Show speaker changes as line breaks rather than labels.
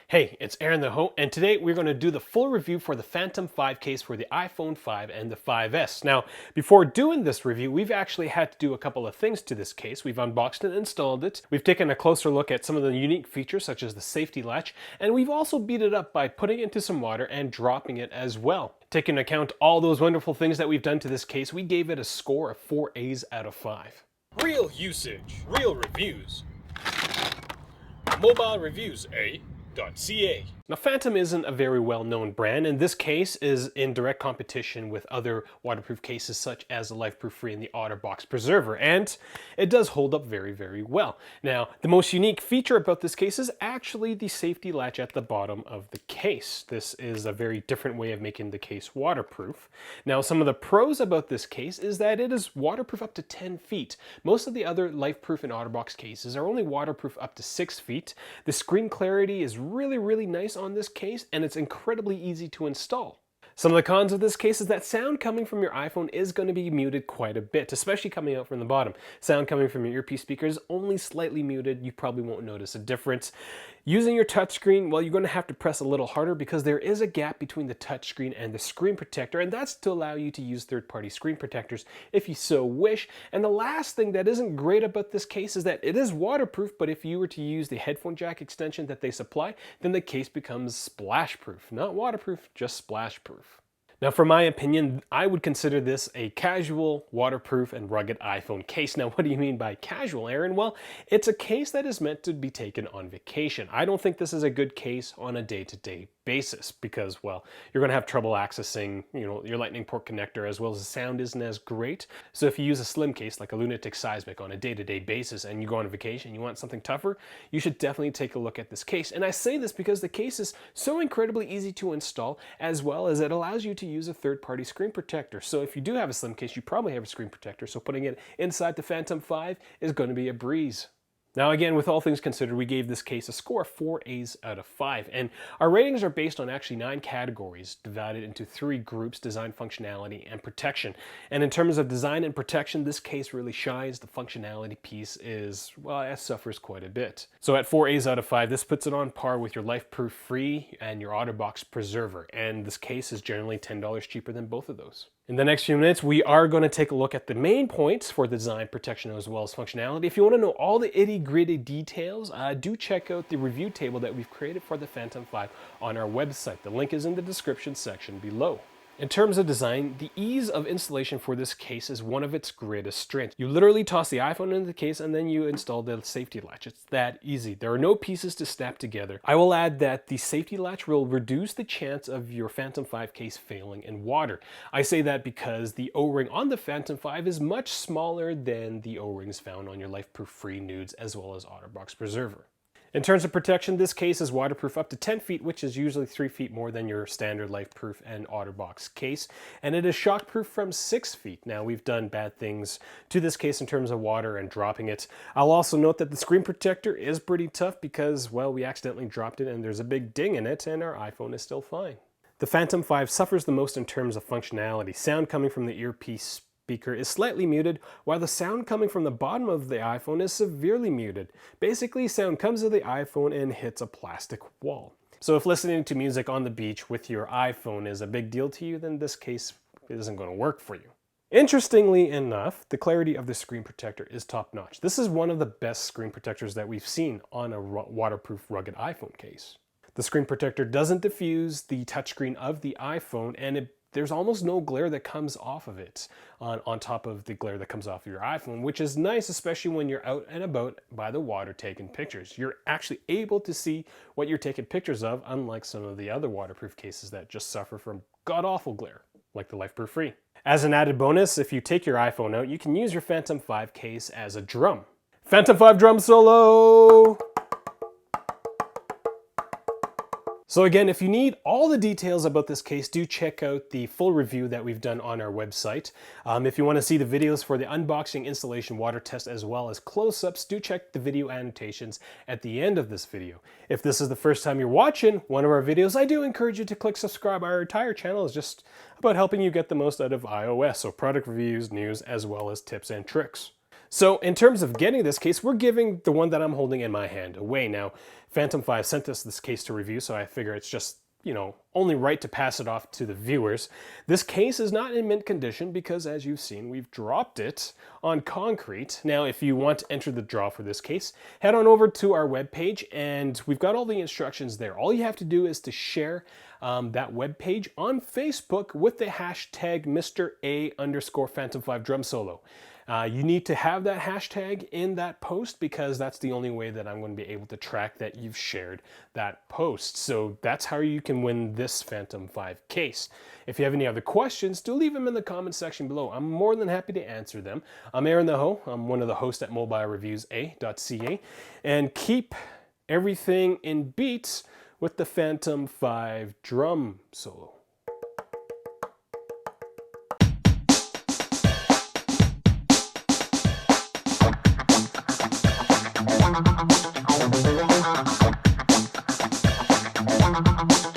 Hey, it's Aaron the Ho, and today we're going to do the full review for the Fantom 5 case for the iPhone 5 and the 5S. Now, before doing this review, we've actually had to do a couple of things to this case. We've unboxed and installed it, we've taken a closer look at some of the unique features such as the safety latch, and we've also beat it up by putting it into some water and dropping it as well. Taking into account all those wonderful things that we've done to this case, we gave it a score of 4 A's out of 5.
Real usage, real reviews. Mobilereviews-eh.ca.
Now, Fantom isn't a very well-known brand, and this case is in direct competition with other waterproof cases such as the LifeProof Free and the OtterBox Preserver, and it does hold up very, very well. Now, the most unique feature about this case is actually the safety latch at the bottom of the case. This is a very different way of making the case waterproof. Now, some of the pros about this case is that it is waterproof up to 10 feet. Most of the other LifeProof and OtterBox cases are only waterproof up to 6 feet. The screen clarity is really, really nice on this case, and it's incredibly easy to install. Some of the cons of this case is that sound coming from your iPhone is going to be muted quite a bit, especially coming out from the bottom. Sound coming from your earpiece speaker is only slightly muted. You probably won't notice a difference. Using your touchscreen, well, you're going to have to press a little harder because there is a gap between the touchscreen and the screen protector, and that's to allow you to use third-party screen protectors if you so wish. And the last thing that isn't great about this case is that it is waterproof, but if you were to use the headphone jack extension that they supply, then the case becomes splash-proof. Not waterproof, just splash-proof. Now, for my opinion, I would consider this a casual, waterproof, and rugged iPhone case. Now, what do you mean by casual, Aaron? Well, it's a case that is meant to be taken on vacation. I don't think this is a good case on a day-to-day basis because, well, you're going to have trouble accessing, your lightning port connector, as well as the sound isn't as great. So if you use a slim case like a Lunatic Seismic on a day-to-day basis and you go on vacation and you want something tougher, you should definitely take a look at this case. And I say this because the case is so incredibly easy to install, as well as it allows you to use a third-party screen protector. So if you do have a slim case, you probably have a screen protector, so putting it inside the Fantom 5 is going to be a breeze. Now, again, with all things considered, we gave this case a score of 4 A's out of 5, and our ratings are based on actually 9 categories divided into 3 groups: design, functionality, and protection. And in terms of design and protection, this case really shines. The functionality piece it suffers quite a bit. So at 4 A's out of 5, this puts it on par with your LifeProof Free and your OtterBox Preserver, and this case is generally $10 cheaper than both of those. In the next few minutes, we are going to take a look at the main points for the design, protection, as well as functionality. If you want to know all the itty-gritty details, do check out the review table that we've created for the Fantom 5 on our website. The link is in the description section below. In terms of design, the ease of installation for this case is one of its greatest strengths. You literally toss the iPhone into the case and then you install the safety latch. It's that easy. There are no pieces to snap together. I will add that the safety latch will reduce the chance of your Fantom 5 case failing in water. I say that because the O-ring on the Fantom 5 is much smaller than the O-rings found on your LifeProof Free Nudes as well as OtterBox Preserver. In terms of protection, this case is waterproof up to 10 feet, which is usually 3 feet more than your standard LifeProof and OtterBox case. And it is shockproof from 6 feet. Now, we've done bad things to this case in terms of water and dropping it. I'll also note that the screen protector is pretty tough because, well, we accidentally dropped it and there's a big ding in it and our iPhone is still fine. The Fantom 5 suffers the most in terms of functionality. Sound coming from the earpiece speaker is slightly muted, while the sound coming from the bottom of the iPhone is severely muted. Basically, sound comes to the iPhone and hits a plastic wall. So if listening to music on the beach with your iPhone is a big deal to you, then this case isn't going to work for you. Interestingly enough, the clarity of the screen protector is top-notch. This is one of the best screen protectors that we've seen on a waterproof, rugged iPhone case. The screen protector doesn't diffuse the touchscreen of the iPhone, and there's almost no glare that comes off of it on top of the glare that comes off of your iPhone, which is nice, especially when you're out and about by the water taking pictures. You're actually able to see what you're taking pictures of, unlike some of the other waterproof cases that just suffer from god-awful glare, like the LifeProof Free. As an added bonus, if you take your iPhone out, you can use your Fantom 5 case as a drum. Fantom 5 drum solo! So again, if you need all the details about this case, do check out the full review that we've done on our website. If you want to see the videos for the unboxing, installation, water test, as well as close-ups, do check the video annotations at the end of this video. If this is the first time you're watching one of our videos, I do encourage you to click subscribe. Our entire channel is just about helping you get the most out of iOS, so product reviews, news, as well as tips and tricks. So in terms of getting this case, we're giving the one that I'm holding in my hand away. Now, Fantom 5 sent us this case to review, so I figure it's just, only right to pass it off to the viewers. This case is not in mint condition because, as you've seen, we've dropped it on concrete. Now, if you want to enter the draw for this case, head on over to our webpage, and we've got all the instructions there. All you have to do is to share that webpage on Facebook with the hashtag Mr. A_Fantom5 drum solo. You need to have that hashtag in that post because that's the only way that I'm going to be able to track that you've shared that post. So that's how you can win this Fantom 5 case. If you have any other questions, do leave them in the comment section below. I'm more than happy to answer them. I'm Aaron the Ho. I'm one of the hosts at Mobilereviews-eh.ca. And keep everything in beats with the Fantom 5 drum solo.
Thank you.